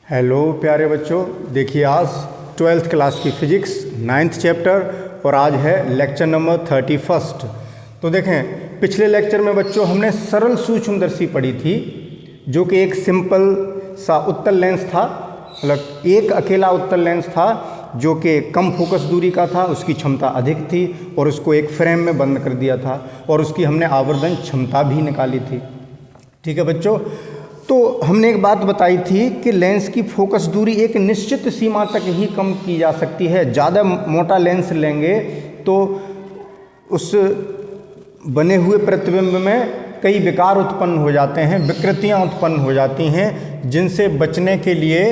Hello प्यारे बच्चों, देखिए आज 12th क्लास की फिजिक्स 9th चैप्टर और आज है लेक्चर नंबर 31। तो देखें, पिछले लेक्चर में बच्चों हमने सरल सूक्ष्मदर्शी पढ़ी थी, जो कि एक सिंपल सा उत्तल लेंस था। मतलब एक अकेला उत्तल लेंस था जो कि कम फोकस दूरी का था, उसकी क्षमता अधिक थी और उसको एक फ्रेम में बंद कर दिया था और उसकी हमने आवर्धन क्षमता भी निकाली थी। ठीक है बच्चों, तो हमने एक बात बताई थी कि लेंस की फोकस दूरी एक निश्चित सीमा तक ही कम की जा सकती है। ज़्यादा मोटा लेंस लेंगे तो उस बने हुए प्रतिबिंब में कई विकार उत्पन्न हो जाते हैं, विकृतियां उत्पन्न हो जाती हैं, जिनसे बचने के लिए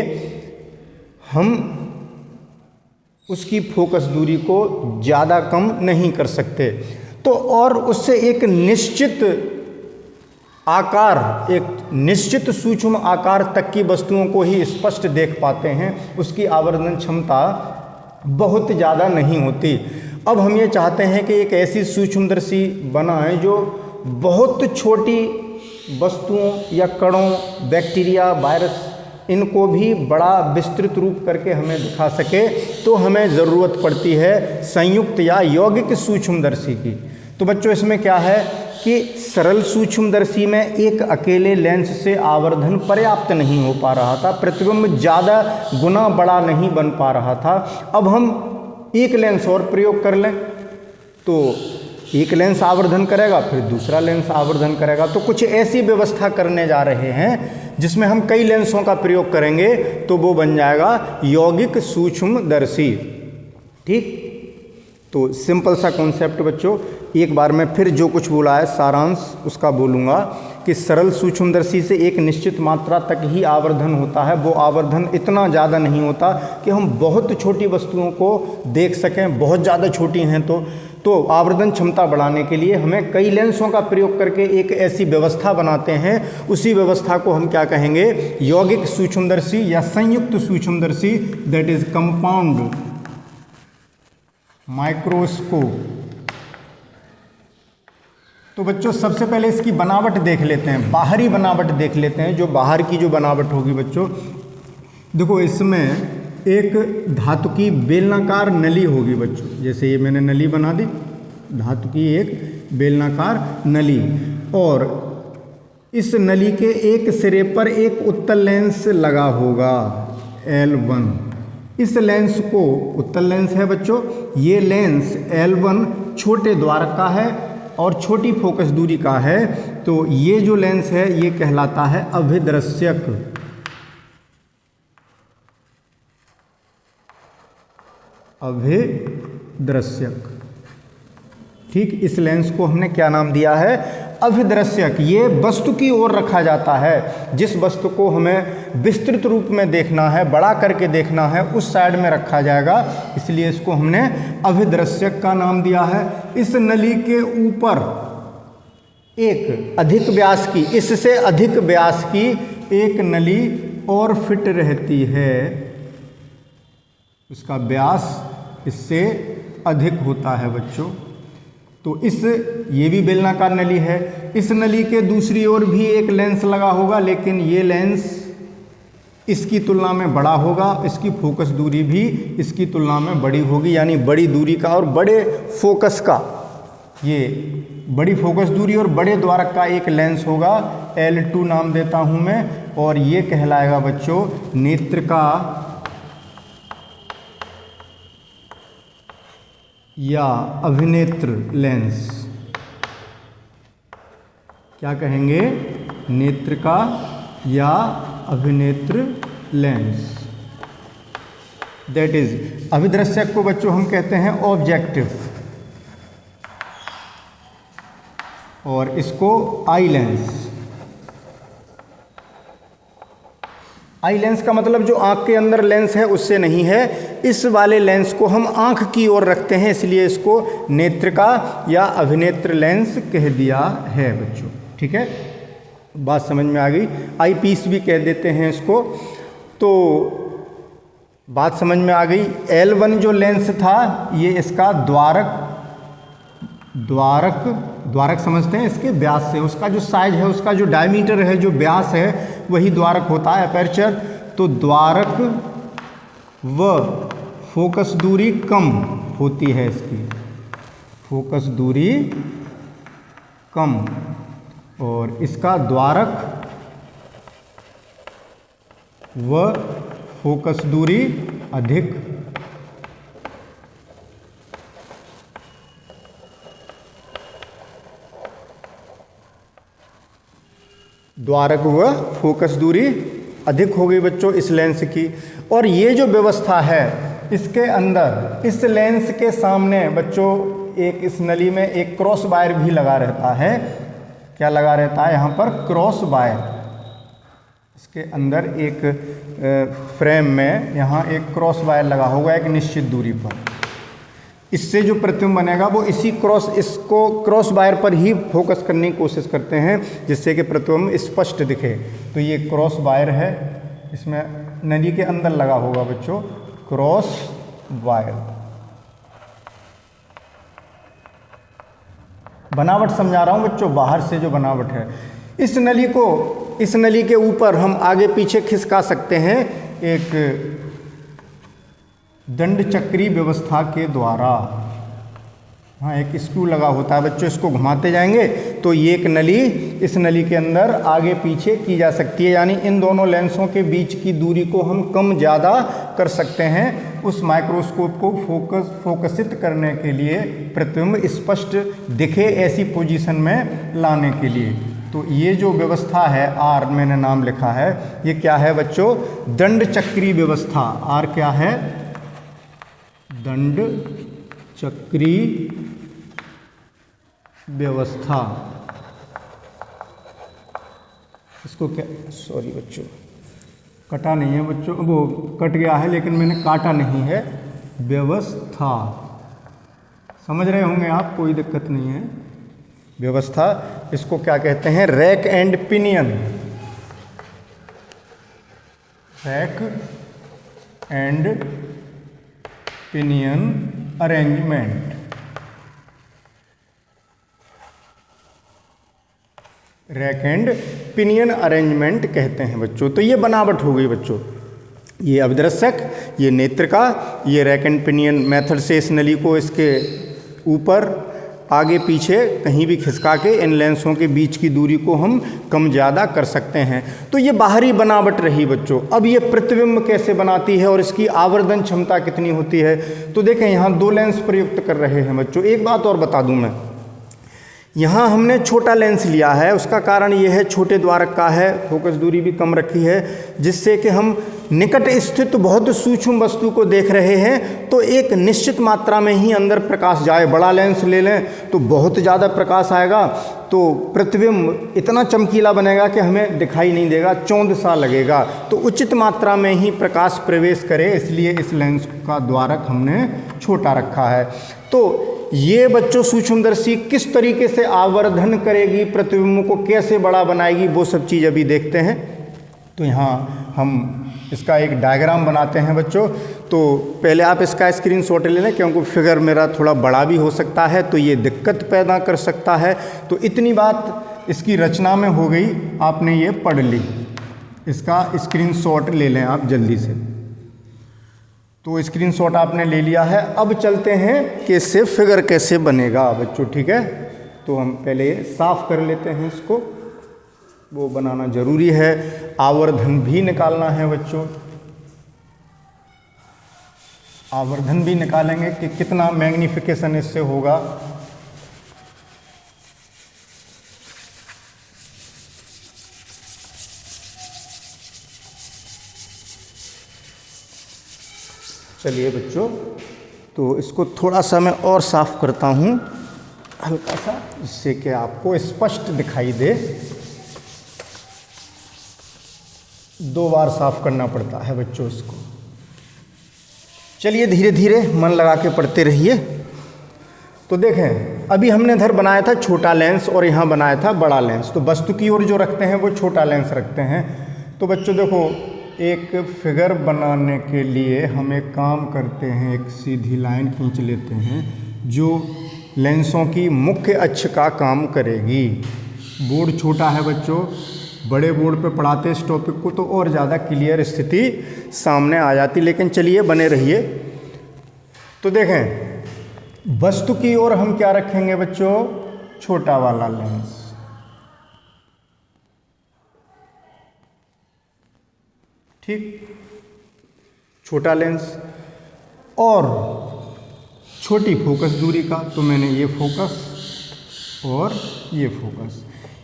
हम उसकी फोकस दूरी को ज़्यादा कम नहीं कर सकते। तो और उससे एक निश्चित आकार, एक निश्चित सूक्ष्म आकार तक की वस्तुओं को ही स्पष्ट देख पाते हैं, उसकी आवर्धन क्षमता बहुत ज़्यादा नहीं होती। अब हम ये चाहते हैं कि एक ऐसी सूक्ष्मदर्शी बनाएं जो बहुत छोटी वस्तुओं या कणों, बैक्टीरिया, वायरस, इनको भी बड़ा विस्तृत रूप करके हमें दिखा सके। तो हमें ज़रूरत पड़ती है संयुक्त या यौगिक सूक्ष्मदर्शी की। तो बच्चों इसमें क्या है कि सरल सूक्ष्मदर्शी में एक अकेले लेंस से आवर्धन पर्याप्त नहीं हो पा रहा था, प्रतिबिंब ज़्यादा गुना बड़ा नहीं बन पा रहा था। अब हम एक लेंस और प्रयोग कर लें तो एक लेंस आवर्धन करेगा, फिर दूसरा लेंस आवर्धन करेगा। तो कुछ ऐसी व्यवस्था करने जा रहे हैं जिसमें हम कई लेंसों का प्रयोग करेंगे, तो वो बन जाएगा यौगिक सूक्ष्मदर्शी। ठीक, तो सिंपल सा कॉन्सेप्ट बच्चों, एक बार मैं फिर जो कुछ बोला है सारांश उसका बोलूँगा कि सरल सूक्ष्मदर्शी से एक निश्चित मात्रा तक ही आवर्धन होता है। वो आवर्धन इतना ज़्यादा नहीं होता कि हम बहुत छोटी वस्तुओं को देख सकें। बहुत ज़्यादा छोटी हैं तो आवर्धन क्षमता बढ़ाने के लिए हमें कई लेंसों का प्रयोग करके एक ऐसी व्यवस्था बनाते हैं। उसी व्यवस्था को हम क्या कहेंगे? यौगिक सूक्ष्मदर्शी या संयुक्त सूक्ष्मदर्शी, दैट इज कंपाउंड माइक्रोस्कोप। तो बच्चों सबसे पहले इसकी बनावट देख लेते हैं, बाहरी बनावट देख लेते हैं। जो बाहर की जो बनावट होगी बच्चों, देखो इसमें एक धातु की बेलनाकार नली होगी बच्चों। जैसे ये मैंने नली बना दी, धातु की एक बेलनाकार नली, और इस नली के एक सिरे पर एक उत्तल लेंस लगा होगा L1। इस लेंस को, उत्तल लेंस है बच्चों, ये लेंस L1 छोटे द्वारक का है और छोटी फोकस दूरी का है। तो ये जो लेंस है ये कहलाता है अभिदृश्यक। अभिदृश्यक, ठीक, इस लेंस को हमने क्या नाम दिया है? अभिदृश्यक। ये वस्तु की ओर रखा जाता है। जिस वस्तु को हमें विस्तृत रूप में देखना है, बड़ा करके देखना है, उस साइड में रखा जाएगा, इसलिए इसको हमने अभिदृश्यक का नाम दिया है। इस नली के ऊपर एक अधिक व्यास की, इससे अधिक व्यास की एक नली और फिट रहती है। उसका व्यास इससे अधिक होता है बच्चों। तो ये भी बेलनाकार नली है। इस नली के दूसरी ओर भी एक लेंस लगा होगा, लेकिन ये लेंस इसकी तुलना में बड़ा होगा, इसकी फोकस दूरी भी इसकी तुलना में बड़ी होगी, यानी बड़ी दूरी का और बड़े फोकस का, ये बड़ी फोकस दूरी और बड़े द्वारक का एक लेंस होगा। L2 नाम देता हूँ मैं, और ये कहलाएगा बच्चों नेत्र का या अभिनेत्र लेंस। क्या कहेंगे? नेत्र का या अभिनेत्र लेंस। दैट इज, अभिदृश्यक को बच्चों हम कहते हैं ऑब्जेक्टिव, और इसको आई लेंस। आई लेंस का मतलब जो आंख के अंदर लेंस है उससे नहीं है। इस वाले लेंस को हम आंख की ओर रखते हैं, इसलिए इसको नेत्र का या अभिनेत्र लेंस कह दिया है बच्चों। ठीक है, बात समझ में आ गई। आई पीस भी कह देते हैं इसको। तो बात समझ में आ गई। L1 जो लेंस था ये इसका द्वारक समझते हैं इसके व्यास से, उसका जो साइज है, उसका जो डायमीटर है, जो व्यास है, वही द्वारक होता है, अपर्चर। तो द्वारक व फोकस दूरी कम होती है इसकी, फोकस दूरी कम, और इसका द्वारक व फोकस दूरी अधिक। द्वारक व फोकस दूरी अधिक हो गई बच्चों इस लेंस की। और ये जो व्यवस्था है इसके अंदर इस लेंस के सामने बच्चों एक इस नली में एक क्रॉस वायर भी लगा रहता है। क्या लगा रहता है यहाँ पर? Cross wire. इसके अंदर एक फ्रेम में यहाँ एक क्रॉस वायर लगा होगा एक निश्चित दूरी पर। इससे जो प्रतिबिंब बनेगा वो इसको क्रॉस वायर पर ही फोकस करने की कोशिश करते हैं जिससे कि प्रतिबिंब स्पष्ट दिखे। तो ये क्रॉस वायर है, इसमें नली के अंदर लगा होगा बच्चों क्रॉस वायर। बनावट समझा रहा हूँ बच्चों, बाहर से जो बनावट है। इस नली के ऊपर हम आगे पीछे खिसका सकते हैं एक दंड चक्री व्यवस्था के द्वारा। हाँ, एक स्क्रू लगा होता है बच्चों, इसको घुमाते जाएंगे तो ये एक नली इस नली के अंदर आगे पीछे की जा सकती है, यानी इन दोनों लेंसों के बीच की दूरी को हम कम ज़्यादा कर सकते हैं उस माइक्रोस्कोप को फोकसित करने के लिए, प्रतिबिंब स्पष्ट दिखे ऐसी पोजीशन में लाने के लिए। तो ये जो व्यवस्था है आर मैंने नाम लिखा है, ये क्या है बच्चों? दंड चक्री व्यवस्था। आर क्या है? दंड चक्री व्यवस्था। इसको क्या, सॉरी बच्चों कटा नहीं है बच्चों, वो कट गया है लेकिन मैंने काटा नहीं है। व्यवस्था समझ रहे होंगे आप, कोई दिक्कत नहीं है। व्यवस्था इसको क्या कहते हैं? Rack and pinion. Rack and pinion arrangement. Rack and pinion arrangement कहते हैं बच्चों। तो ये बनावट हो गई बच्चों, ये अभिदर्शक, ये नेत्रिका, ये रैक एंड पिनियन मेथड से इस नली को इसके ऊपर आगे पीछे कहीं भी खिसका के इन लेंसों के बीच की दूरी को हम कम ज़्यादा कर सकते हैं। तो ये बाहरी बनावट रही बच्चों। अब ये प्रतिबिंब कैसे बनाती है और इसकी आवर्धन क्षमता कितनी होती है? तो देखें यहाँ दो लेंस प्रयुक्त कर रहे हैं बच्चों। एक बात और बता दूं मैं, यहाँ हमने छोटा लेंस लिया है, उसका कारण ये है छोटे द्वारक का है, फोकस दूरी भी कम रखी है, जिससे कि हम निकट स्थित बहुत सूक्ष्म वस्तु को देख रहे हैं तो एक निश्चित मात्रा में ही अंदर प्रकाश जाए। बड़ा लेंस ले लें तो बहुत ज़्यादा प्रकाश आएगा तो प्रतिबिंब इतना चमकीला बनेगा कि हमें दिखाई नहीं देगा, चौंध सा लगेगा। तो उचित मात्रा में ही प्रकाश प्रवेश करे, इसलिए इस लेंस का द्वारक हमने छोटा रखा है। तो ये बच्चों सूक्ष्मदर्शी किस तरीके से आवर्धन करेगी, प्रतिबिंब को कैसे बड़ा बनाएगी, वो सब चीज़ अभी देखते हैं। तो यहाँ हम इसका एक डायग्राम बनाते हैं बच्चों। तो पहले आप इसका स्क्रीनशॉट ले लें क्योंकि फिगर मेरा थोड़ा बड़ा भी हो सकता है तो ये दिक्कत पैदा कर सकता है। तो इतनी बात इसकी रचना में हो गई, आपने ये पढ़ ली। इसका स्क्रीनशॉट ले लें आप जल्दी से। तो स्क्रीनशॉट आपने ले लिया है। अब चलते हैं कि इससे फिगर कैसे बनेगा बच्चों, ठीक है। तो हम पहले साफ कर लेते हैं इसको, वो बनाना जरूरी है। आवर्धन भी निकालना है बच्चों, आवर्धन भी निकालेंगे कि कितना मैग्नीफिकेशन इससे होगा। चलिए बच्चों, तो इसको थोड़ा सा मैं और साफ करता हूँ हल्का सा, जिससे कि आपको स्पष्ट दिखाई दे। 2 बार साफ करना पड़ता है बच्चों इसको। चलिए धीरे धीरे मन लगा के पढ़ते रहिए। तो देखें, अभी हमने इधर बनाया था छोटा लेंस और यहाँ बनाया था बड़ा लेंस। तो वस्तु की ओर जो रखते हैं वो छोटा लेंस रखते हैं। तो बच्चों देखो, एक फिगर बनाने के लिए हम एक काम करते हैं, एक सीधी लाइन खींच लेते हैं जो लेंसों की मुख्य अक्ष का काम करेगी। बोर्ड छोटा है बच्चों, बड़े बोर्ड पे पढ़ाते इस टॉपिक को तो और ज़्यादा क्लियर स्थिति सामने आ जाती। लेकिन चलिए बने रहिए। तो देखें, वस्तु की ओर हम क्या रखेंगे बच्चों, छोटा वाला लेंस। ठीक, छोटा लेंस और छोटी फोकस दूरी का, तो मैंने ये फोकस और ये फोकस।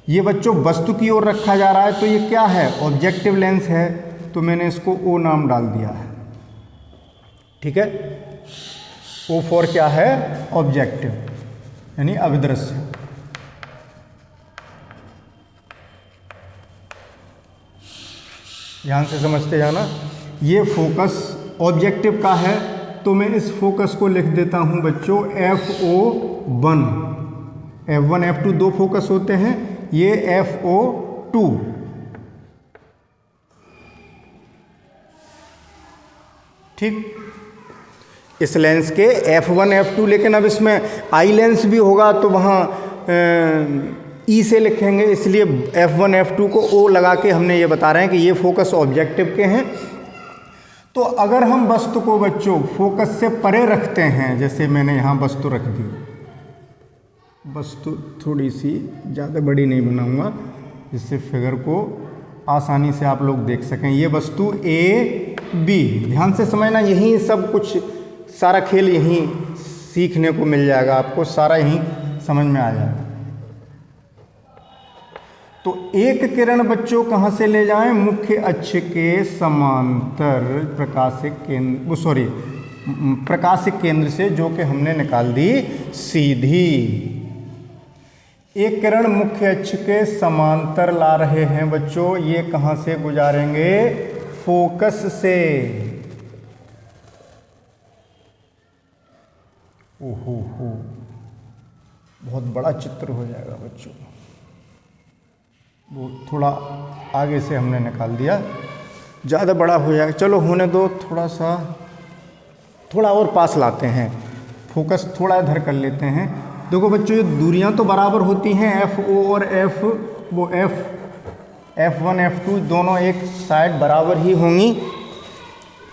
ये बच्चों वस्तु की ओर रखा जा रहा है, तो ये क्या है, ऑब्जेक्टिव लेंस है, तो मैंने इसको ओ नाम डाल दिया है। ठीक है, ओ फॉर क्या है, ऑब्जेक्टिव, यानी अभिदृश्य। ध्यान से समझते जाना। ये फोकस ऑब्जेक्टिव का है, तो मैं इस फोकस को लिख देता हूं बच्चों FO1। F1 F2 दो फोकस होते हैं, ये FO2। ठीक, इस लेंस के F1 F2, लेकिन अब इसमें आई लेंस भी होगा तो वहाँ ई से लिखेंगे, इसलिए F1 F2 को O लगा के हमने ये बता रहे हैं कि ये फोकस ऑब्जेक्टिव के हैं। तो अगर हम वस्तु को बच्चों फोकस से परे रखते हैं, जैसे मैंने यहाँ वस्तु रख दी, वस्तु थोड़ी सी ज़्यादा बड़ी नहीं बनाऊंगा जिससे फिगर को आसानी से आप लोग देख सकें। ये वस्तु A B, ध्यान से समझना, यहीं सब कुछ सारा खेल यहीं सीखने को मिल जाएगा आपको, सारा यहीं समझ में आ जाएगा। तो एक किरण बच्चों कहाँ से ले जाएं, मुख्य अक्ष के समांतर प्रकाशिक केंद्र से, जो कि हमने निकाल दी सीधी। एक किरण मुख्य अक्ष के समांतर ला रहे हैं बच्चों, ये कहाँ से गुजारेंगे, फोकस से। ओहो हो, बहुत बड़ा चित्र हो जाएगा बच्चों, वो थोड़ा आगे से हमने निकाल दिया, ज़्यादा बड़ा हो जाएगा। चलो होने दो, थोड़ा और पास लाते हैं, फोकस थोड़ा इधर कर लेते हैं। देखो बच्चों, ये दूरियां तो बराबर होती हैं, FO और F1 F2 दोनों एक साइड बराबर ही होंगी।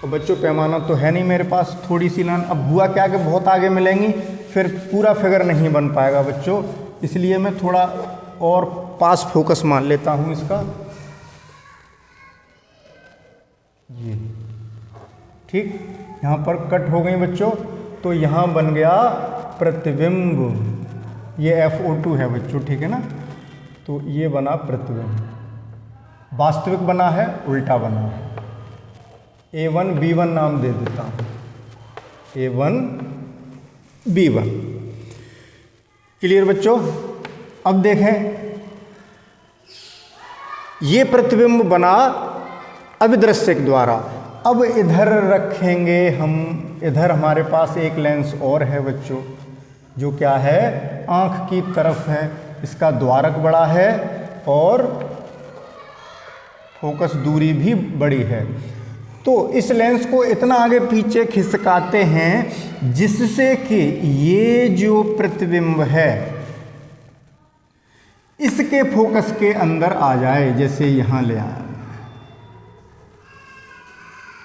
तो बच्चों पैमाना तो है नहीं मेरे पास, थोड़ी सी लाइन। अब हुआ क्या कि बहुत आगे मिलेंगी, फिर पूरा फिगर नहीं बन पाएगा बच्चों, इसलिए मैं थोड़ा और पास फोकस मान लेता हूं इसका। ये ठीक, यहाँ पर कट हो गई बच्चों, तो यहाँ बन गया प्रतिबिंब। ये FO2 है बच्चों, ठीक है ना, तो ये बना प्रतिबिंब। वास्तविक बना है, उल्टा बना है। A1 B1 नाम दे देता हूँ, A1 B1। क्लियर बच्चों। अब देखें, ये प्रतिबिंब बना अभिदृश्य द्वारा। अब इधर रखेंगे हम, इधर हमारे पास एक लेंस और है बच्चों, जो क्या है, आँख की तरफ है। इसका द्वारक बड़ा है और फोकस दूरी भी बड़ी है। तो इस लेंस को इतना आगे पीछे खिसकाते हैं जिससे कि ये जो प्रतिबिंब है इसके फोकस के अंदर आ जाए, जैसे यहाँ ले आया।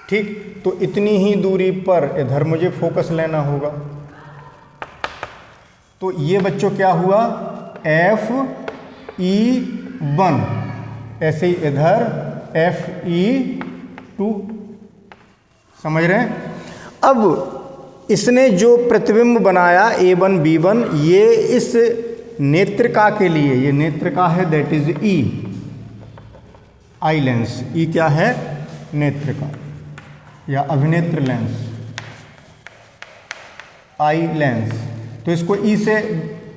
ठीक, तो इतनी ही दूरी पर इधर मुझे फोकस लेना होगा। तो ये बच्चों क्या हुआ, FE1, ऐसे ही इधर FE2। समझ रहे हैं। अब इसने जो प्रतिबिंब बनाया A1 B1, ये इस नेत्रिका के लिए, ये नेत्रिका है, that is E, eye lens. E क्या है, नेत्रिका या अभिनेत्र लेंस, आई लेंस। तो इसको E से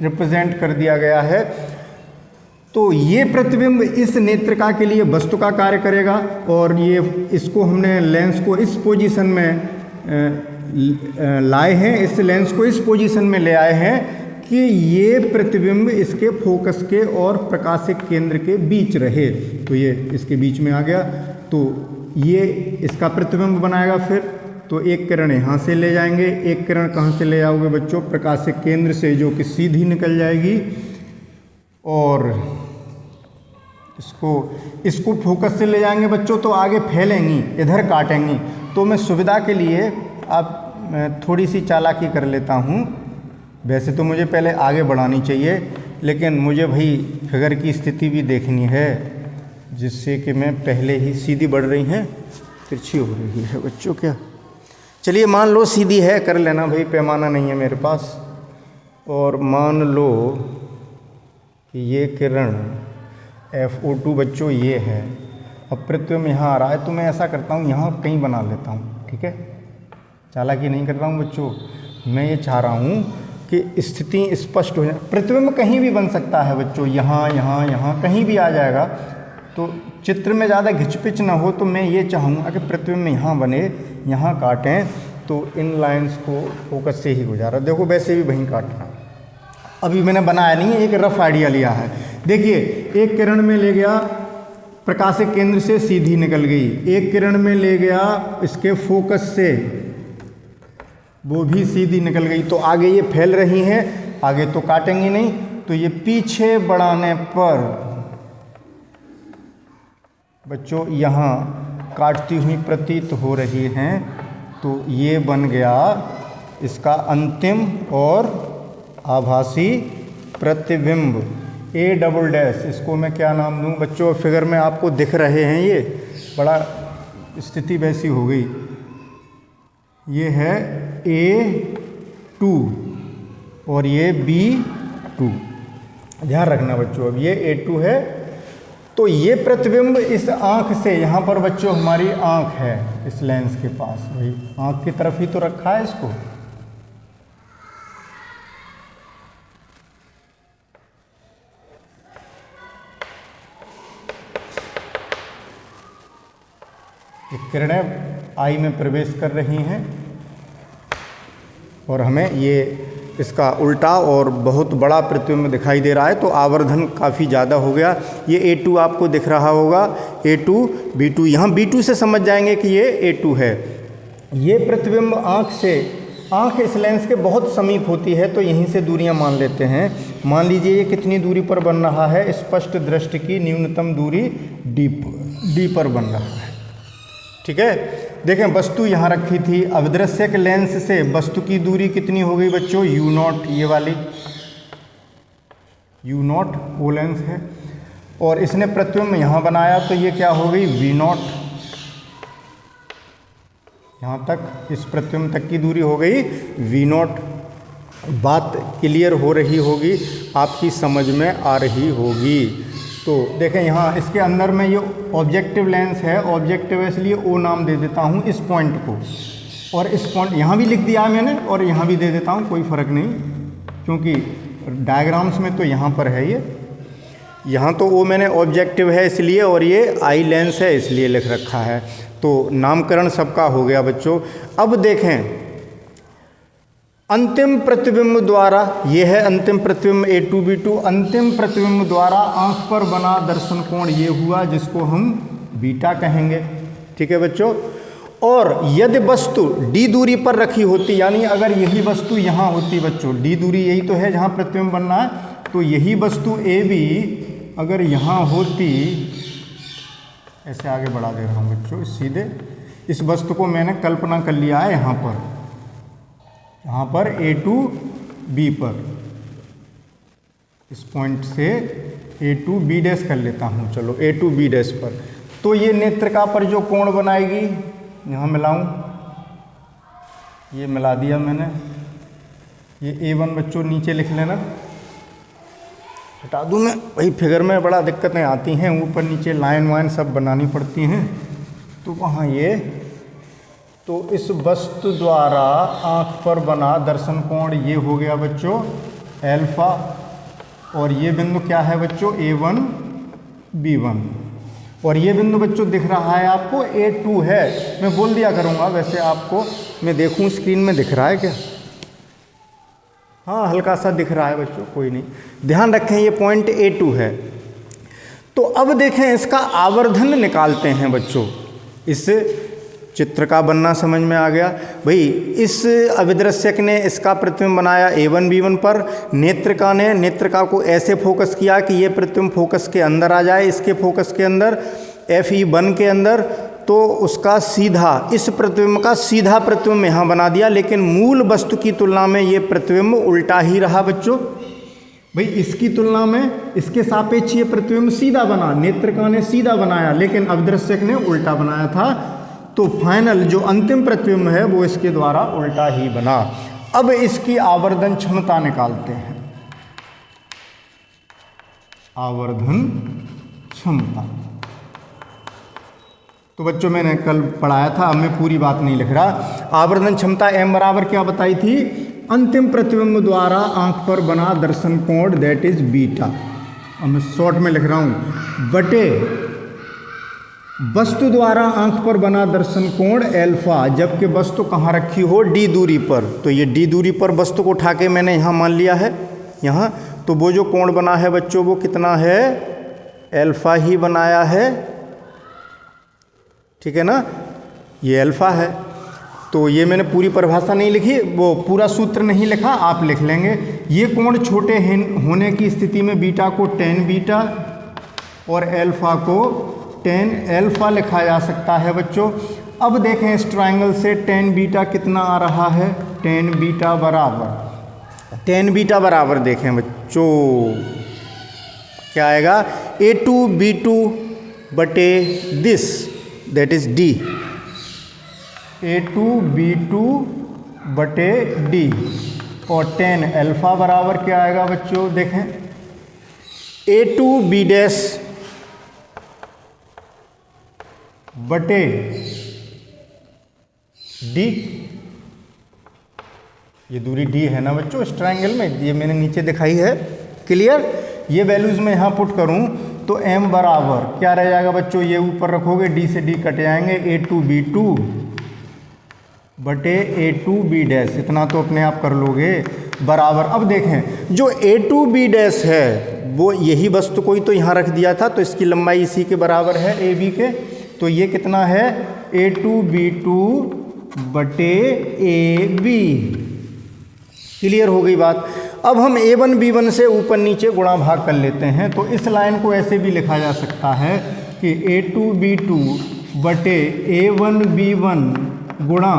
रिप्रेजेंट कर दिया गया है। तो ये प्रतिबिंब इस नेत्रिका के लिए वस्तु का कार्य करेगा, और ये इसको हमने लेंस को इस पोजीशन में लाए हैं, इस लेंस को इस पोजीशन में ले आए हैं कि ये प्रतिबिंब इसके फोकस के और प्रकाशिक केंद्र के बीच रहे। तो ये इसके बीच में आ गया, तो ये इसका प्रतिबिंब बनाएगा। फिर तो एक किरण यहाँ से ले जाएंगे, एक किरण कहाँ से ले जाओगे बच्चों, प्रकाशिक केंद्र से, जो कि सीधी निकल जाएगी और इसको फोकस से ले जाएंगे बच्चों तो आगे फैलेंगी, इधर काटेंगी। तो मैं सुविधा के लिए आप थोड़ी सी चालाकी कर लेता हूँ। वैसे तो मुझे पहले आगे बढ़ानी चाहिए, लेकिन मुझे भाई फिगर की स्थिति भी देखनी है, जिससे कि मैं पहले ही सीधी बढ़ रही हैं तिरछी हो रही है बच्चों। क्या चलिए मान लो सीधी है, कर लेना भाई, पैमाना नहीं है मेरे पास। और मान लो कि ये किरण FO2 बच्चों ये है। अब प्रतिबिंब यहाँ आ रहा है, तो मैं ऐसा करता हूँ यहाँ कहीं बना लेता हूँ, ठीक है। चालाकी नहीं कर रहा हूँ बच्चों, मैं ये चाह रहा हूँ कि स्थिति स्पष्ट हो जाए। प्रतिबिंब कहीं भी बन सकता है बच्चों, यहाँ यहाँ यहाँ कहीं भी आ जाएगा। तो चित्र में ज़्यादा घिचपिच ना हो, तो मैं ये चाहूँगा कि प्रतिबिंब यहाँ बने, यहाँ काटें, तो इन लाइंस को फोकस से ही गुजारा। देखो वैसे भी वहीं काटना, अभी मैंने बनाया नहीं है, एक रफ आइडिया लिया है। देखिए एक किरण में ले गया, प्रकाशिक केंद्र से सीधी निकल गई, एक किरण में ले गया इसके फोकस से, वो भी सीधी निकल गई। तो आगे ये फैल रही हैं, आगे तो काटेंगी नहीं, तो ये पीछे बढ़ाने पर बच्चों यहाँ काटती हुई प्रतीत हो रही हैं। तो ये बन गया इसका अंतिम और आभासी प्रतिबिंब A'। इसको मैं क्या नाम दूँ बच्चों? फिगर में आपको दिख रहे हैं, ये बड़ा स्थिति वैसी हो गई। ये है A2 और ये B2, ध्यान रखना बच्चों। अब ये A2 है, तो ये प्रतिबिंब इस आँख से, यहाँ पर बच्चों हमारी आँख है इस लेंस के पास, वही आँख की तरफ ही तो रखा है इसको। किरणें आई में प्रवेश कर रही हैं और हमें ये इसका उल्टा और बहुत बड़ा प्रतिबिंब दिखाई दे रहा है। तो आवर्धन काफ़ी ज़्यादा हो गया। ये A2 आपको दिख रहा होगा, A2 B2, यहाँ B2 से समझ जाएंगे कि ये A2 है। ये प्रतिबिंब आँख से, आँख इस लेंस के बहुत समीप होती है, तो यहीं से दूरियां मान लेते हैं। मान लीजिए ये कितनी दूरी पर बन रहा है? स्पष्ट दृष्टि की न्यूनतम दूरी D पर बन रहा है, ठीक है। देखें वस्तु यहाँ रखी थी, अविदृश्यक लेंस से वस्तु की दूरी कितनी हो गई बच्चों? U0, ये वाली U0 वो लेंस है। और इसने प्रतिबिंब यहाँ बनाया, तो ये क्या हो गई? V0। यहाँ तक इस प्रतिबिंब तक की दूरी हो गई V0। बात क्लियर हो रही होगी, आपकी समझ में आ रही होगी। तो देखें यहाँ इसके अंदर में ये ऑब्जेक्टिव लेंस है, ऑब्जेक्टिव है इसलिए O नाम दे देता हूँ इस पॉइंट को, और इस पॉइंट यहाँ भी लिख दिया है मैंने, और यहाँ भी दे देता हूँ, कोई फ़र्क नहीं, क्योंकि डायग्राम्स में तो यहाँ पर है ये, यहाँ तो O मैंने ऑब्जेक्टिव है इसलिए, और ये आई लेंस है इसलिए लिख रखा है। तो नामकरण सबका हो गया बच्चों। अब देखें अंतिम प्रतिबिंब द्वारा, ये है अंतिम प्रतिबिंब A2 B2, अंतिम प्रतिबिंब द्वारा आंख पर बना दर्शन कोण ये हुआ, जिसको हम बीटा कहेंगे, ठीक है बच्चों। और यदि वस्तु D दूरी पर रखी होती, यानी अगर यही वस्तु यहाँ होती बच्चों, D दूरी यही तो है जहाँ प्रतिबिंब बनना है, तो यही वस्तु AB अगर यहाँ होती, ऐसे आगे बढ़ा दे रहा हूँ बच्चों सीधे, इस वस्तु को मैंने कल्पना कर लिया है यहाँ पर A2 B पर, इस पॉइंट से A2 B डैश कर लेता हूँ, चलो A2 B डैश पर। तो ये नेत्रिका पर जो कोण बनाएगी, यहाँ मिलाऊँ, ये मिला दिया मैंने, ये A1 बच्चों नीचे लिख लेना, हटा दूँ मैं, वही फिगर में बड़ा दिक्कतें आती हैं, ऊपर नीचे लाइन वाइन सब बनानी पड़ती हैं, तो वहाँ ये, तो इस वस्तु द्वारा आँख पर बना दर्शन कोण ये हो गया बच्चों अल्फा, और ये बिंदु क्या है बच्चों? A1 B1, और ये बिंदु बच्चों दिख रहा है आपको A2 है, मैं बोल दिया करूँगा वैसे आपको, मैं देखूँ स्क्रीन में दिख रहा है क्या? हाँ हल्का सा दिख रहा है बच्चों, कोई नहीं, ध्यान रखें ये पॉइंट A2 है। तो अब देखें इसका आवर्धन निकालते हैं बच्चों, इस चित्र का बनना समझ में आ गया भाई। इस अभिदृश्यक ने इसका प्रतिबिंब बनाया A1 B1 पर, नेत्रिका ने नेत्रिका को ऐसे फोकस किया कि ये प्रतिबिंब फोकस के अंदर आ जाए, इसके फोकस के अंदर FE1 के अंदर, तो उसका सीधा इस प्रतिबिंब का सीधा प्रतिबिंब यहाँ बना दिया, लेकिन मूल वस्तु की तुलना में ये प्रतिबिंब उल्टा ही रहा बच्चों। भाई इसकी तुलना में इसके सापेक्ष ये प्रतिबिंब सीधा बना, नेत्रिका ने सीधा बनाया लेकिन अभिदृश्यक ने उल्टा बनाया था, तो फाइनल जो अंतिम प्रतिबिंब है वो इसके द्वारा उल्टा ही बना। अब इसकी आवर्धन क्षमता निकालते हैं, आवर्धन क्षमता। तो बच्चों मैंने कल पढ़ाया था, अब मैं पूरी बात नहीं लिख रहा। आवर्धन क्षमता m बराबर क्या बताई थी, अंतिम प्रतिबिंब द्वारा आंख पर बना दर्शन कोण दैट इज बीटा, अब मैं शॉर्ट में लिख रहा हूं, बटे वस्तु द्वारा आंख पर बना दर्शन कोण एल्फा, जबकि वस्तु कहाँ रखी हो, d दूरी पर। तो ये d दूरी पर वस्तु को उठा के मैंने यहाँ मान लिया है यहाँ, तो वो जो कोण बना है बच्चों वो कितना है, एल्फा ही बनाया है, ठीक है ना, ये एल्फा है। तो ये मैंने पूरी परिभाषा नहीं लिखी, वो पूरा सूत्र नहीं लिखा, आप लिख लेंगे। ये कोण छोटे होने की स्थिति में बीटा को tan बीटा और एल्फा को tan एल्फा लिखा जा सकता है बच्चों। अब देखें इस ट्रायंगल से tan बीटा कितना आ रहा है, tan बीटा बराबर देखें बच्चों क्या आएगा, A2B2 बटे this that is D, A2B2 बटे D, और tan एल्फा बराबर क्या आएगा बच्चों, देखें A2B डैश बटे D, ये दूरी D है ना बच्चों इस ट्रायंगल में, ये मैंने नीचे दिखाई है, क्लियर। ये वैल्यूज मैं यहाँ पुट करूँ तो m बराबर क्या रह जाएगा बच्चों, ये ऊपर रखोगे D से D कट जाएंगे, A2B2 बटे A2B डैश, इतना तो अपने आप कर लोगे, बराबर। अब देखें जो A2B डैश है वो यही वस्तु को ही तो यहाँ रख दिया था, तो इसकी लंबाई इसी के बराबर है AB के, तो ये कितना है A2B2 बटे AB, क्लियर हो गई बात। अब हम A1 B1 से ऊपर नीचे गुणा भाग कर लेते हैं, तो इस लाइन को ऐसे भी लिखा जा सकता है कि A2B2 बटे A1 B1 गुणा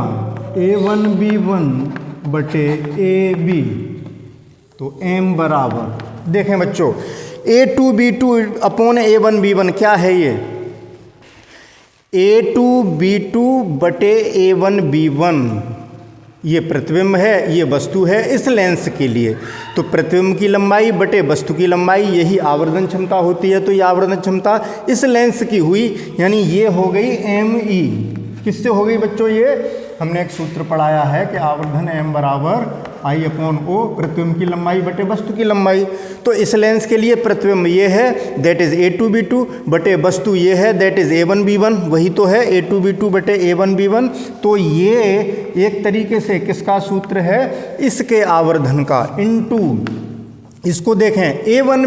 A1 B1 बटे AB, तो m बराबर देखें बच्चों A2B2 अपॉन A1 B1 क्या है ये, A2B2 बटे A1 B1 ये प्रतिबिंब है, ये वस्तु है इस लेंस के लिए, तो प्रतिबिंब की लंबाई बटे वस्तु की लंबाई यही आवर्धन क्षमता होती है। तो ये आवर्धन क्षमता इस लेंस की हुई, यानी ये हो गई ME, किससे हो गई बच्चों, ये हमने एक सूत्र पढ़ाया है कि आवर्धन m बराबर I अपॉन O, प्रतिबिंब की लंबाई बटे वस्तु की लंबाई। तो इस लेंस के लिए प्रतिबिंब ये है दैट इज A2B2 बटे वस्तु ये है दैट इज A1 B1, वही तो है A2B2 बटे A1 B1। तो ये एक तरीके से किसका सूत्र है, इसके आवर्धन का, इनटू इसको देखें A1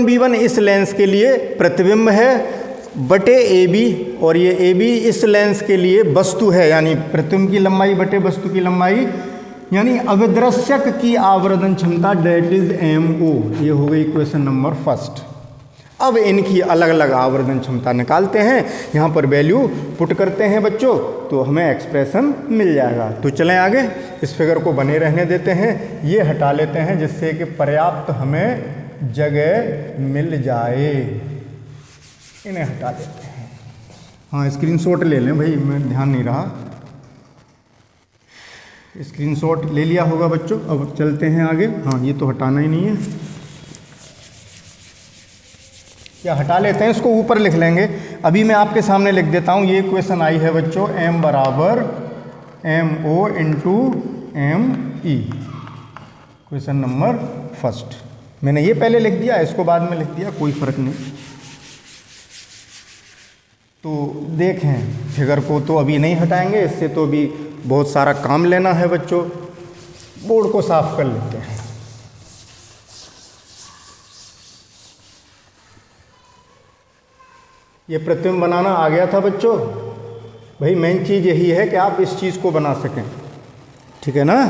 B1 इस लेंस के लिए प्रतिबिंब है बटे AB, और ये AB इस लेंस के लिए वस्तु है, यानी प्रतिबिंब की लंबाई बटे वस्तु की लंबाई, यानी अभिदृश्यक की आवर्धन क्षमता डेट इज MO। ये हो गई क्वेश्चन नंबर फर्स्ट। अब इनकी अलग अलग आवर्धन क्षमता निकालते हैं, यहाँ पर वैल्यू पुट करते हैं बच्चों, तो हमें एक्सप्रेशन मिल जाएगा। तो चलें आगे, इस फिगर को बने रहने देते हैं, ये हटा लेते हैं जिससे कि पर्याप्त हमें जगह मिल जाए, इन्हें हटा देते हैं। हाँ स्क्रीनशॉट ले लें भाई, मैं ध्यान नहीं रहा, स्क्रीनशॉट ले लिया होगा बच्चों। अब चलते हैं आगे, हाँ ये तो हटाना ही नहीं है, क्या हटा लेते हैं, इसको ऊपर लिख लेंगे। अभी मैं आपके सामने लिख देता हूँ, ये क्वेश्चन आई है बच्चों m बराबर MO into ME, question number first. मैंने ये पहले लिख दिया, इसको बाद में लिख दिया, कोई फ़र्क नहीं। तो देखें फिगर को तो अभी नहीं हटाएंगे, इससे तो अभी बहुत सारा काम लेना है बच्चों, बोर्ड को साफ कर लेते हैं। ये प्रतिबिंब बनाना आ गया था बच्चों, भाई मेन चीज़ यही है कि आप इस चीज़ को बना सकें, ठीक है ना।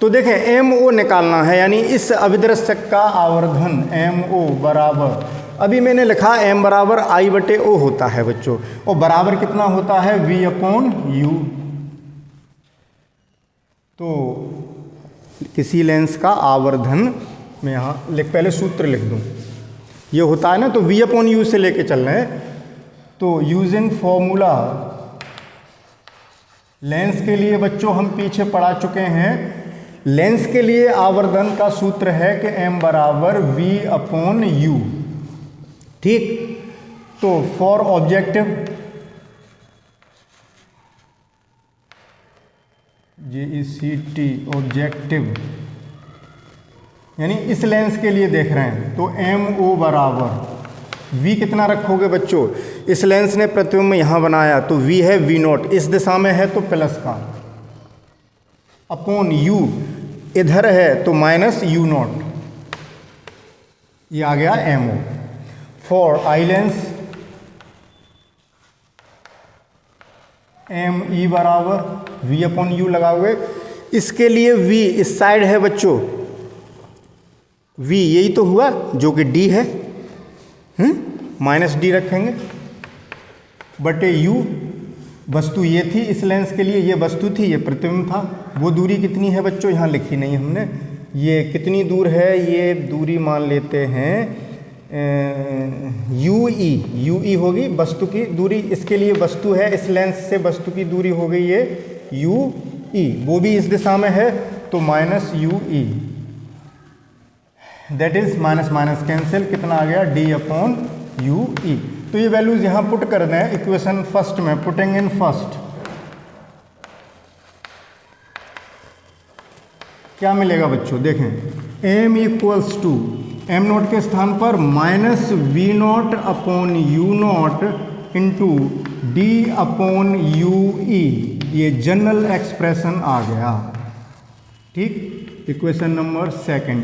तो देखें एम ओ निकालना है, यानी इस अभिदृश्यक का आवर्धन एम ओ बराबर, अभी मैंने लिखा एम बराबर आई बटे ओ होता है बच्चों, और बराबर कितना होता है वी अपॉन यू। तो किसी लेंस का आवर्धन, मैं यहाँ पहले सूत्र लिख दूँ, ये होता है ना, तो वी अपॉन यू से लेके चल रहे हैं। तो यूजिंग फॉर्मूला लेंस के लिए बच्चों हम पीछे पढ़ा चुके हैं, लेंस के लिए आवर्धन का सूत्र है कि m बराबर v अपॉन यू, ठीक। तो फॉर ऑब्जेक्टिव JECT ऑब्जेक्टिव, यानी इस लेंस के लिए देख रहे हैं, तो MO बराबर v कितना रखोगे बच्चों, इस लेंस ने प्रतिबिंब यहाँ बनाया तो v है v0, इस दिशा में है तो प्लस का, अपॉन u इधर है तो माइनस u0, ये आ गया MO। For eye lens ME बराबर v अपॉन यू लगाओगे, इसके लिए v इस साइड है बच्चों, v यही तो हुआ जो कि d है, माइनस डी रखेंगे, बटे u, वस्तु ये थी इस लेंस के लिए, ये वस्तु थी, ये प्रतिबिंब था। वो दूरी कितनी है बच्चों, यहाँ लिखी नहीं हमने, ये कितनी दूर है, ये दूरी मान लेते हैं UE होगी वस्तु की दूरी, इसके लिए वस्तु है, इस लेंस से वस्तु की दूरी हो गई ये UE, वो भी इस दिशा में है तो minus UE, that is minus minus cancel, कितना आ गया D अपॉन UE। तो ये वैल्यूज यहाँ पुट कर दें इक्वेशन फर्स्ट में, पुटिंग इन फर्स्ट, क्या मिलेगा बच्चों, देखें m equals to M nought के स्थान पर minus v nought upon u nought into d upon u e, ये जनरल एक्सप्रेशन आ गया, ठीक, इक्वेशन नंबर सेकंड।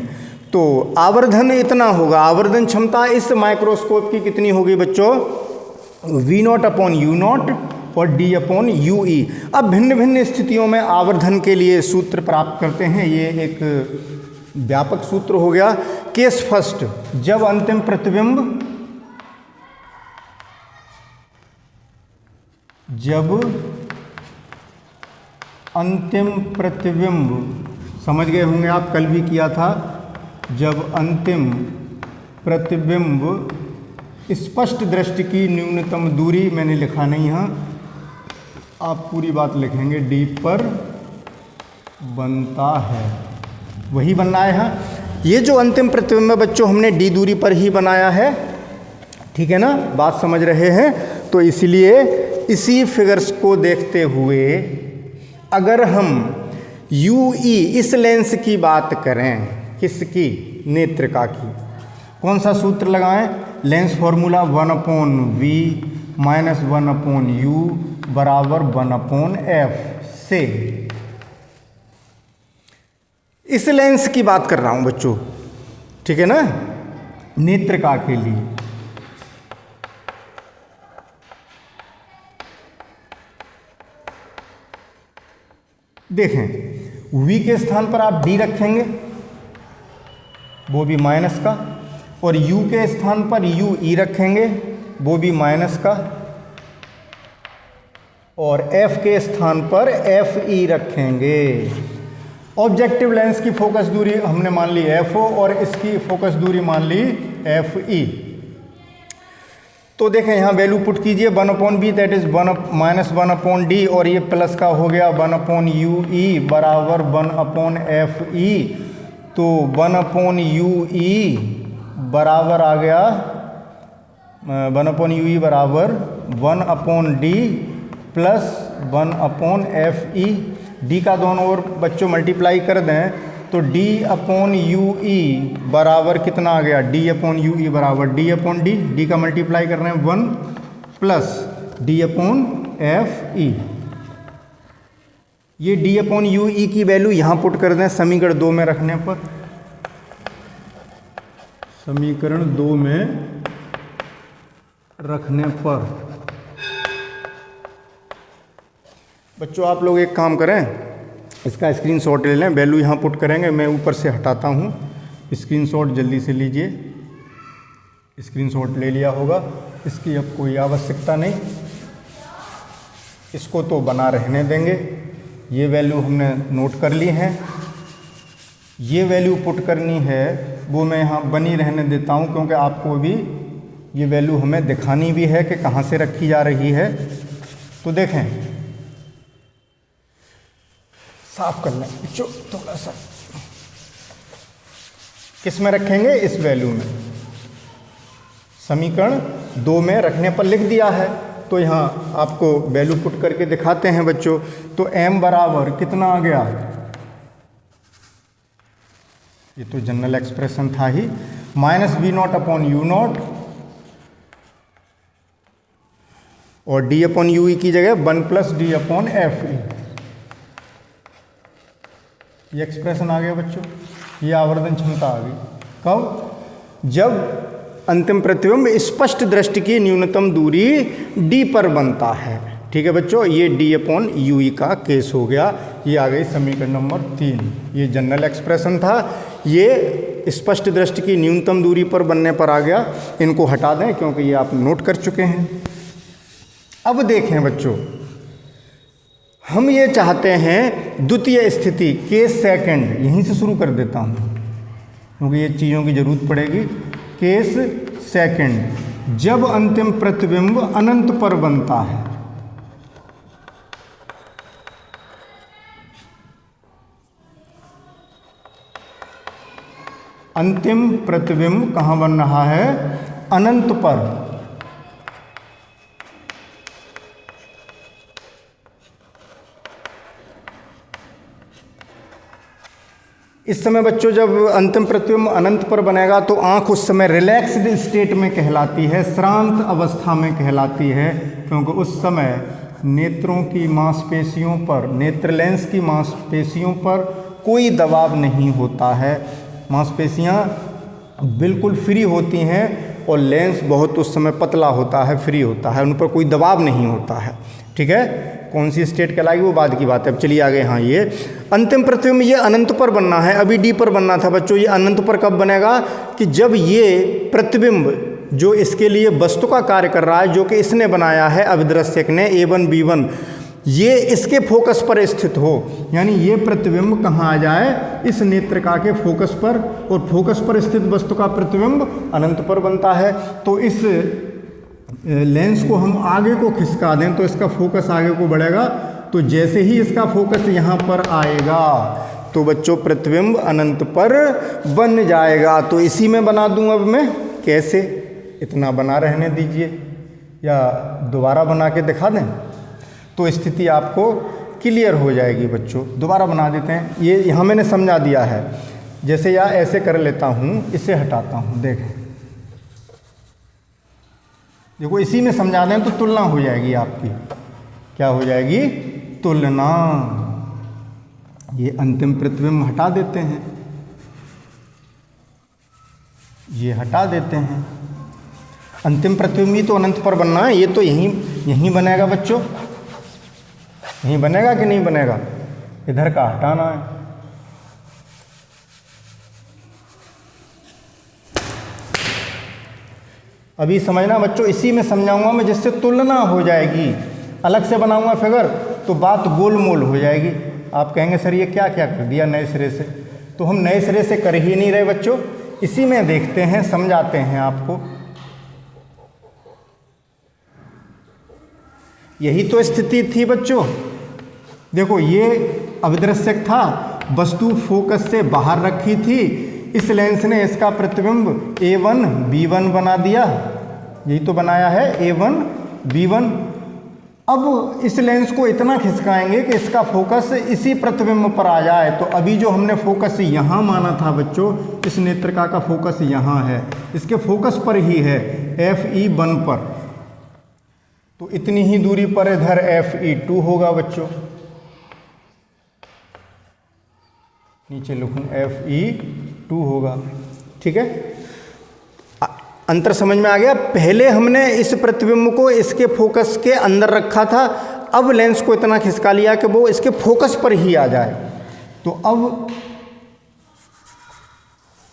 तो आवर्धन इतना होगा, आवर्धन क्षमता इस माइक्रोस्कोप की कितनी होगी बच्चों, v nought upon u nought और डी अपॉन यू ई। अब भिन्न भिन्न स्थितियों में आवर्धन के लिए सूत्र प्राप्त करते हैं, ये एक व्यापक सूत्र हो गया। केस फर्स्ट, जब अंतिम प्रतिबिंब समझ गए होंगे आप, कल भी किया था, जब अंतिम प्रतिबिंब स्पष्ट दृष्टि की न्यूनतम दूरी, मैंने लिखा नहीं है, आप पूरी बात लिखेंगे, डी पर बनता है, वही बनाया है। ये जो अंतिम प्रतिबिंब है बच्चों हमने डी दूरी पर ही बनाया है, ठीक है ना, बात समझ रहे हैं। तो इसलिए इसी फिगर्स को देखते हुए अगर हम UE इस लेंस की बात करें, किसकी, नेत्रिका की, कौन सा सूत्र लगाएं, lens formula 1/v minus 1/u बराबर 1/f से, इस लेंस की बात कर रहा हूं बच्चों, ठीक है ना, नेत्रिका के लिए। देखें v के स्थान पर आप d रखेंगे, वो भी माइनस का, और u के स्थान पर UE रखेंगे, वो भी माइनस का, और f के स्थान पर FE रखेंगे। ऑब्जेक्टिव लेंस की फोकस दूरी हमने मान ली FO और इसकी फोकस दूरी मान ली FE। तो देखें यहाँ वैल्यू पुट कीजिए, 1/b that is minus 1/d, और ये प्लस का हो गया 1/UE बराबर 1/FE। तो 1/UE बराबर आ गया 1/UE बराबर 1/d प्लस 1/FE। डी का दोनों ओर बच्चों मल्टीप्लाई कर दें तो D/UE बराबर कितना आ गया, D/UE बराबर D/D, डी का मल्टीप्लाई कर रहे हैं 1 प्लस D/FE। ये D/UE की वैल्यू यहाँ पुट कर दें समीकरण 2 में रखने पर, समीकरण 2 में रखने पर बच्चों आप लोग एक काम करें, इसका स्क्रीनशॉट ले लें, वैल्यू यहाँ पुट करेंगे, मैं ऊपर से हटाता हूँ। स्क्रीनशॉट जल्दी से लीजिए। स्क्रीनशॉट ले लिया होगा, इसकी अब कोई आवश्यकता नहीं, इसको तो बना रहने देंगे। ये वैल्यू हमने नोट कर ली हैं, ये वैल्यू पुट करनी है वो मैं यहाँ बनी रहने देता हूँ, क्योंकि आपको भी ये वैल्यू हमें दिखानी भी है कि कहाँ से रखी जा रही है। तो देखें, साफ कर लें बच्चों थोड़ा सा, किस में रखेंगे, इस वैल्यू में। समीकरण 2 में रखने पर लिख दिया है, तो यहाँ आपको वैल्यू पुट करके दिखाते हैं बच्चों। तो m बराबर कितना आ गया, ये तो जनरल एक्सप्रेशन था ही, -v0 अपॉन u0 और d अपॉन ue की जगह 1 + d अपॉन fe। ये एक्सप्रेशन आ गया बच्चों, ये आवर्धन क्षमता आ गई। कब, जब अंतिम प्रतिबिंब स्पष्ट दृष्टि की न्यूनतम दूरी d पर बनता है। ठीक है बच्चों, ये d अपॉन ue का केस हो गया। ये आ गई समीकरण नंबर 3। ये जनरल एक्सप्रेशन था, ये स्पष्ट दृष्टि की न्यूनतम दूरी पर बनने पर आ गया। इनको हटा दें क्योंकि ये आप नोट कर चुके हैं। अब देखें बच्चों, हम ये चाहते हैं द्वितीय स्थिति, केस सेकंड, यहीं से शुरू कर देता हूँ क्योंकि ये चीज़ों की जरूरत पड़ेगी। केस सेकंड, जब अंतिम प्रतिबिंब अनंत पर बनता है। अंतिम प्रतिबिंब कहाँ बन रहा है, अनंत पर। इस समय बच्चों जब अंतिम प्रतिबिंब अनंत पर बनेगा तो आंख उस समय रिलैक्स्ड स्टेट में कहलाती है, श्रांत अवस्था में कहलाती है, क्योंकि उस समय नेत्रों की मांसपेशियों पर, नेत्र लेंस की मांसपेशियों पर कोई दबाव नहीं होता है। मांसपेशियां बिल्कुल फ्री होती हैं और लेंस बहुत उस समय पतला होता है, फ्री होता है, उन पर कोई दबाव नहीं होता है। ठीक है, कौन सी स्टेट कहलाएगी वो बाद की बात है। अब चलिए आगे। हाँ, ये अंतिम प्रतिबिंब ये अनंत पर बनना है, अभी डी पर बनना था बच्चों। ये अनंत पर कब बनेगा कि जब ये प्रतिबिंब जो इसके लिए वस्तु का कार्य कर रहा है, जो कि इसने बनाया है अभिदृश्यक ने, A1 B1, ये इसके फोकस पर स्थित हो, यानी ये प्रतिबिंब कहाँ आ जाए, इस नेत्रिका के फोकस पर, और फोकस पर स्थित वस्तु का प्रतिबिंब अनंत पर बनता है। तो इस लेंस को हम आगे को खिसका दें तो इसका फोकस आगे को बढ़ेगा। तो जैसे ही इसका फोकस यहाँ पर आएगा तो बच्चों प्रतिबिंब अनंत पर बन जाएगा। तो इसी में बना दूँ अब मैं, कैसे, इतना बना रहने दीजिए या दोबारा बना के दिखा दें तो स्थिति आपको क्लियर हो जाएगी बच्चों। दोबारा बना देते हैं, ये यहाँ मैंने समझा दिया है। जैसे या ऐसे कर लेता हूँ, इसे हटाता हूँ, देखें, देखो इसी में समझा दें तो तुलना हो जाएगी आपकी। क्या हो जाएगी, तुलना। ये अंतिम प्रतिबिंब हटा देते हैं, ये हटा देते हैं। अंतिम प्रतिबिंब ही तो अनंत पर बनना है, ये तो यहीं बनेगा बच्चों, यहीं बनेगा कि नहीं बनेगा, इधर का हटाना है। अभी समझना बच्चों, इसी में समझाऊंगा मैं, जिससे तुलना हो जाएगी। अलग से बनाऊंगा फिगर तो बात गोलमोल हो जाएगी। आप कहेंगे सर ये क्या क्या कर दिया नए सिरे से, तो हम नए सिरे से कर ही नहीं रहे बच्चों, इसी में देखते हैं, समझाते हैं आपको। यही तो स्थिति थी बच्चों। देखो ये अभिदृश्यक था, वस्तु फोकस से बाहर रखी थी, इस लेंस ने इसका प्रतिबिंब A1 B1 बना दिया, यही तो बनाया है A1 B1। अब इस लेंस को इतना खिसकाएंगे कि इसका फोकस इसी प्रतिबिंब पर आ जाए। तो अभी जो हमने फोकस यहाँ माना था बच्चों, इस नेत्रिका का फोकस यहाँ है, इसके फोकस पर ही है, FE1 पर। तो इतनी ही दूरी पर इधर FE2 होगा बच्चों, नीचे लिखूं FE2 होगा। ठीक है, अंतर समझ में आ गया। पहले हमने इस प्रतिबिंब को इसके फोकस के अंदर रखा था, अब लेंस को इतना खिसका लिया कि वो इसके फोकस पर ही आ जाए। तो अब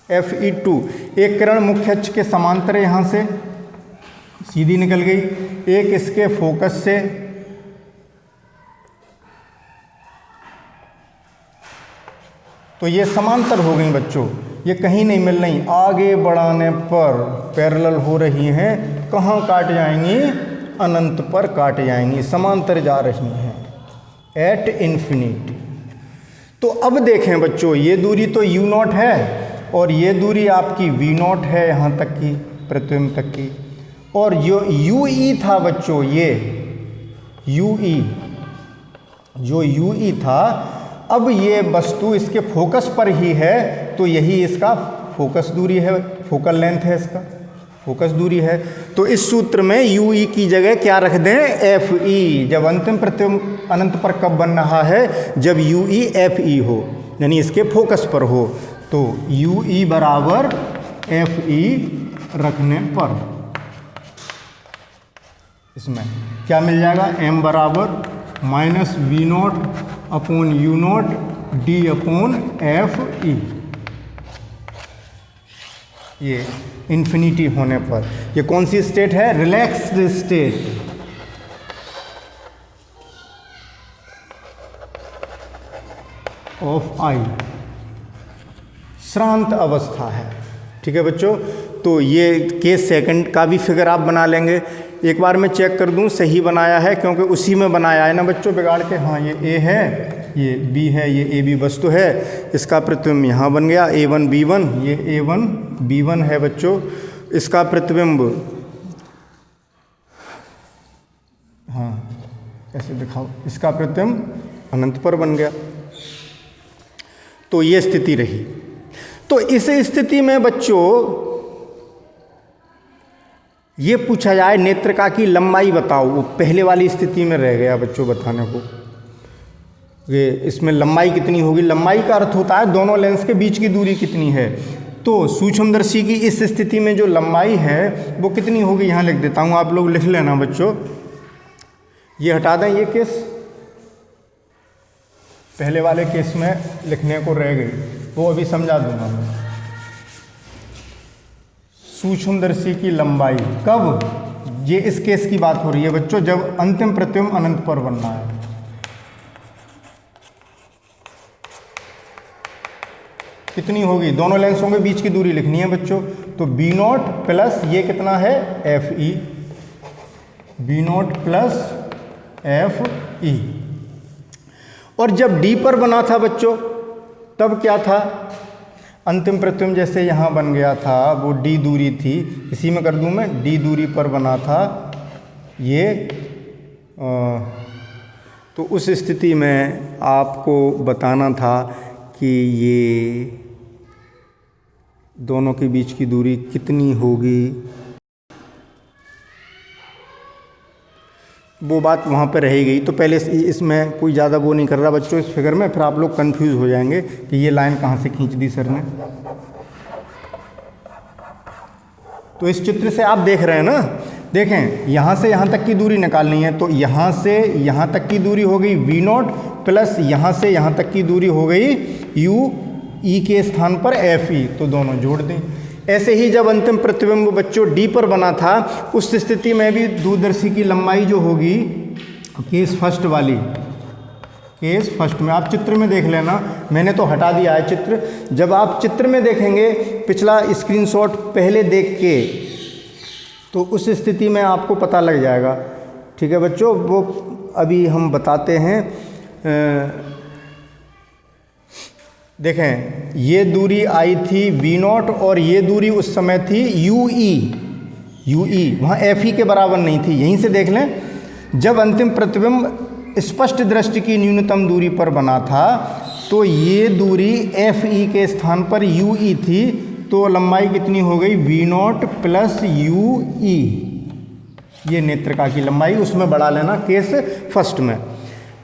Fe2 एक किरण मुख्य अक्ष के समांतर यहाँ से सीधी निकल गई, एक इसके फोकस से तो ये समांतर हो गई बच्चों, ये कहीं नहीं मिल रही, आगे बढ़ाने पर पैरेलल हो रही हैं, कहाँ काट जाएंगी, अनंत पर काट जाएंगी, समांतर जा रही हैं एट इन्फिनिटी। तो अब देखें बच्चों, ये दूरी तो u0 है और ये दूरी आपकी v0 है यहाँ तक की, प्रतिबिंब तक की, और जो ue था बच्चों, ये ue जो ue था, अब ये वस्तु इसके फोकस पर ही है, तो यही इसका फोकस दूरी है, फोकल लेंथ है, इसका फोकस दूरी है। तो इस सूत्र में ue की जगह क्या रख दें, fe। जब अंतिम प्रतिबिंब अनंत पर कब बन रहा है, जब ue fe हो, यानी इसके फोकस पर हो। तो ue बराबर fe रखने पर इसमें क्या मिल जाएगा, m बराबर minus v0 upon u0 d upon fe। ये इन्फिनिटी होने पर, ये कौन सी स्टेट है, रिलैक्स्ड स्टेट, ऑफ आई, श्रांत अवस्था है। ठीक है बच्चों, तो ये केस सेकंड का भी फिगर आप बना लेंगे। एक बार मैं चेक कर दूं सही बनाया है, क्योंकि उसी में बनाया है ना बच्चों बिगाड़ के। हाँ, ये ए है, ये बी है, ये ए बी वस्तु है, इसका प्रतिबिंब यहाँ बन गया a1 b1, ये a1 b1 है बच्चों, इसका प्रतिबिंब, हाँ ऐसे दिखाओ, इसका प्रतिबिंब अनंत पर बन गया। तो ये स्थिति रही। तो इस स्थिति में बच्चों ये पूछा जाए नेत्रिका की लंबाई बताओ, वो पहले वाली स्थिति में रह गया बच्चों बताने को, ये इसमें लंबाई कितनी होगी। लंबाई का अर्थ होता है दोनों लेंस के बीच की दूरी कितनी है। तो सूक्ष्मदर्शी की इस स्थिति में जो लंबाई है वो कितनी होगी, यहाँ लिख देता हूँ, आप लोग लिख लेना बच्चों। ये हटा दें, ये केस पहले वाले केस में लिखने को रह गई, वो अभी समझा दूंगा मैं। सूक्ष्मदर्शी की लंबाई कब, ये इस केस की बात हो रही है बच्चों, जब अंतिम प्रतिबिंब अनंत पर बनना है। कितनी होगी, दोनों लेंसों के बीच की दूरी लिखनी है बच्चों। तो b0 प्लस ये कितना है fe, b0 प्लस fe। और जब d पर बना था बच्चों, तब क्या था, अंतिम प्रतिबिंब जैसे यहाँ बन गया था, वो d दूरी थी, इसी में कर दूँ मैं, d दूरी पर बना था ये। तो उस स्थिति में आपको बताना था कि ये दोनों के बीच की दूरी कितनी होगी, वो बात वहाँ पे रह गई। तो पहले इसमें कोई ज़्यादा वो नहीं कर रहा बच्चों इस फिगर में, फिर आप लोग कंफ्यूज हो जाएंगे कि ये लाइन कहाँ से खींच दी सर ने। तो इस चित्र से आप देख रहे हैं ना, देखें यहाँ से यहाँ तक की दूरी निकालनी है, तो यहाँ से यहाँ तक की दूरी हो गई v0 प्लस यहाँ से यहाँ तक की दूरी हो गई ue के स्थान पर fe, तो दोनों जोड़ दें। ऐसे ही जब अंतिम प्रतिबिंब बच्चों d पर बना था, उस स्थिति में भी दूरदर्शी की लंबाई जो होगी, केस फर्स्ट वाली, केस फर्स्ट में आप चित्र में देख लेना, मैंने तो हटा दिया है चित्र। जब आप चित्र में देखेंगे, पिछला स्क्रीनशॉट पहले देख के, तो उस स्थिति में आपको पता लग जाएगा। ठीक है बच्चों, वो अभी हम बताते हैं। देखें, ये दूरी आई थी v0 और ये दूरी उस समय थी ue, वहाँ fe के बराबर नहीं थी। यहीं से देख लें, जब अंतिम प्रतिबिंब स्पष्ट दृष्टि की न्यूनतम दूरी पर बना था, तो ये दूरी fe के स्थान पर ue थी, तो लंबाई कितनी हो गई v0 प्लस ue। ये नेत्रिका की लंबाई, उसमें बढ़ा लेना केस फर्स्ट में।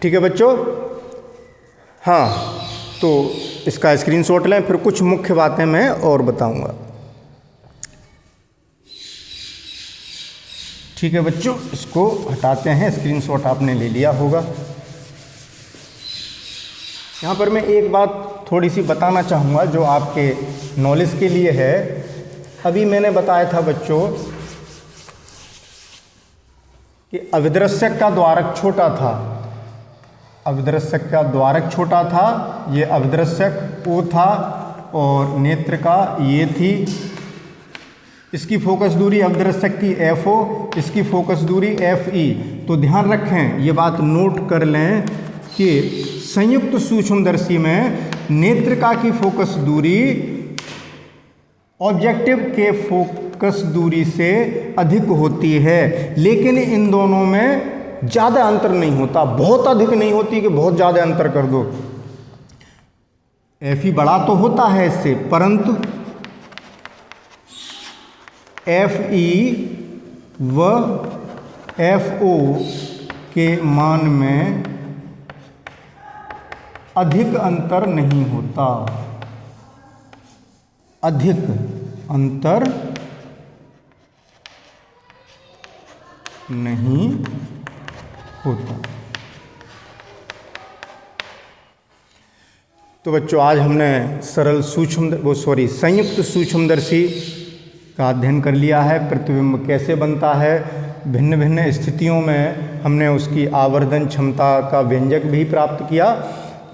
ठीक है बच्चों, हाँ, तो इसका स्क्रीनशॉट लें, फिर कुछ मुख्य बातें मैं और बताऊंगा। ठीक है बच्चों, इसको हटाते हैं, स्क्रीनशॉट आपने ले लिया होगा। यहाँ पर मैं एक बात थोड़ी सी बताना चाहूँगा जो आपके नॉलेज के लिए है। अभी मैंने बताया था बच्चों कि अभिदृश्यक का द्वारक छोटा था, अभिदृश्यक का द्वारक छोटा था, ये अभिदृश्यक O था और नेत्र का ये थी। इसकी फोकस दूरी अभिदृश्यक की FO, इसकी फोकस दूरी FE। तो ध्यान रखें, ये बात नोट कर लें कि संयुक्त सूक्ष्मदर्शी में नेत्रिका की फोकस दूरी ऑब्जेक्टिव के फोकस दूरी से अधिक होती है, लेकिन इन दोनों में ज़्यादा अंतर नहीं होता, बहुत अधिक नहीं होती कि बहुत ज़्यादा अंतर कर दो। FE बड़ा तो होता है इससे, परंतु FE व FO के मान में अधिक अंतर नहीं होता, अधिक अंतर नहीं होता। तो बच्चों आज हमने सरल संयुक्त सूक्ष्मदर्शी का अध्ययन कर लिया है। प्रतिबिंब कैसे बनता है, भिन्न भिन्न स्थितियों में हमने उसकी आवर्धन क्षमता का व्यंजक भी प्राप्त किया।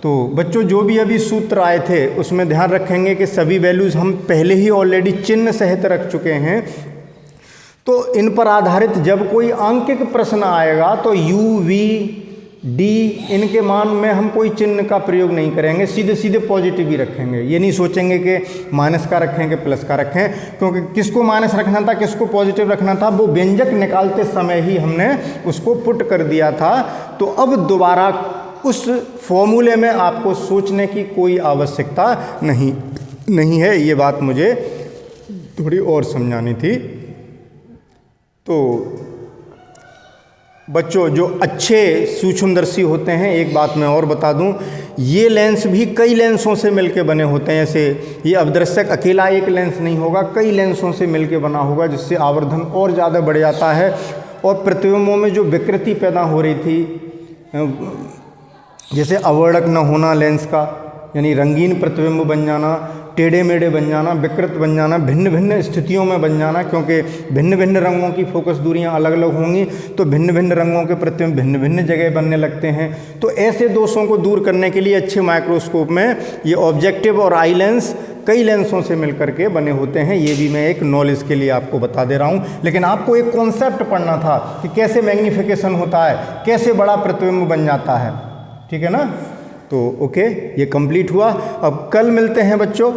तो बच्चों जो भी अभी सूत्र आए थे उसमें ध्यान रखेंगे कि सभी वैल्यूज़ हम पहले ही ऑलरेडी चिन्ह सहित रख चुके हैं। तो इन पर आधारित जब कोई आंकिक प्रश्न आएगा तो U, V, D इनके मान में हम कोई चिन्ह का प्रयोग नहीं करेंगे, सीधे सीधे पॉजिटिव ही रखेंगे। ये नहीं सोचेंगे कि माइनस का रखें कि प्लस का रखें, क्योंकि किसको माइनस रखना था किसको पॉजिटिव रखना था वो व्यंजक निकालते समय ही हमने उसको पुट कर दिया था। तो अब दोबारा उस फॉर्मूले में आपको सोचने की कोई आवश्यकता नहीं है। ये बात मुझे थोड़ी और समझानी थी। तो बच्चों जो अच्छे सूक्ष्मदर्शी होते हैं, एक बात मैं और बता दूं, ये लेंस भी कई लेंसों से मिलके बने होते हैं। जैसे ये अभिदृश्यक अकेला एक लेंस नहीं होगा, कई लेंसों से मिलके बना होगा, जिससे आवर्धन और ज़्यादा बढ़ जाता है। और प्रतिबिंबों में जो विकृति पैदा हो रही थी, जैसे अवर्णक न होना लेंस का, यानी रंगीन प्रतिबिंब बन जाना, टेढ़े मेढ़े बन जाना, विकृत बन जाना, भिन्न भिन्न स्थितियों में बन जाना, क्योंकि भिन्न भिन्न रंगों की फोकस दूरियां अलग अलग होंगी तो भिन्न भिन्न रंगों के प्रतिबिंब भिन्न भिन्न जगह बनने लगते हैं। तो ऐसे दोषों को दूर करने के लिए अच्छे माइक्रोस्कोप में ये ऑब्जेक्टिव और आई लेंस कई लेंसों से मिलकर के बने होते हैं। ये भी मैं एक नॉलेज के लिए आपको बता दे रहा हूँ, लेकिन आपको एक कॉन्सेप्ट पढ़ना था कि कैसे मैग्नीफिकेशन होता है, कैसे बड़ा प्रतिबिंब बन जाता है। ठीक है ना? तो ओके, ये कंप्लीट हुआ। अब कल मिलते हैं बच्चों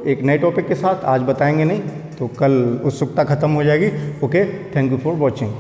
एक नए टॉपिक के साथ। आज बताएंगे नहीं तो कल उत्सुकता खत्म हो जाएगी। Okay, thank you for watching.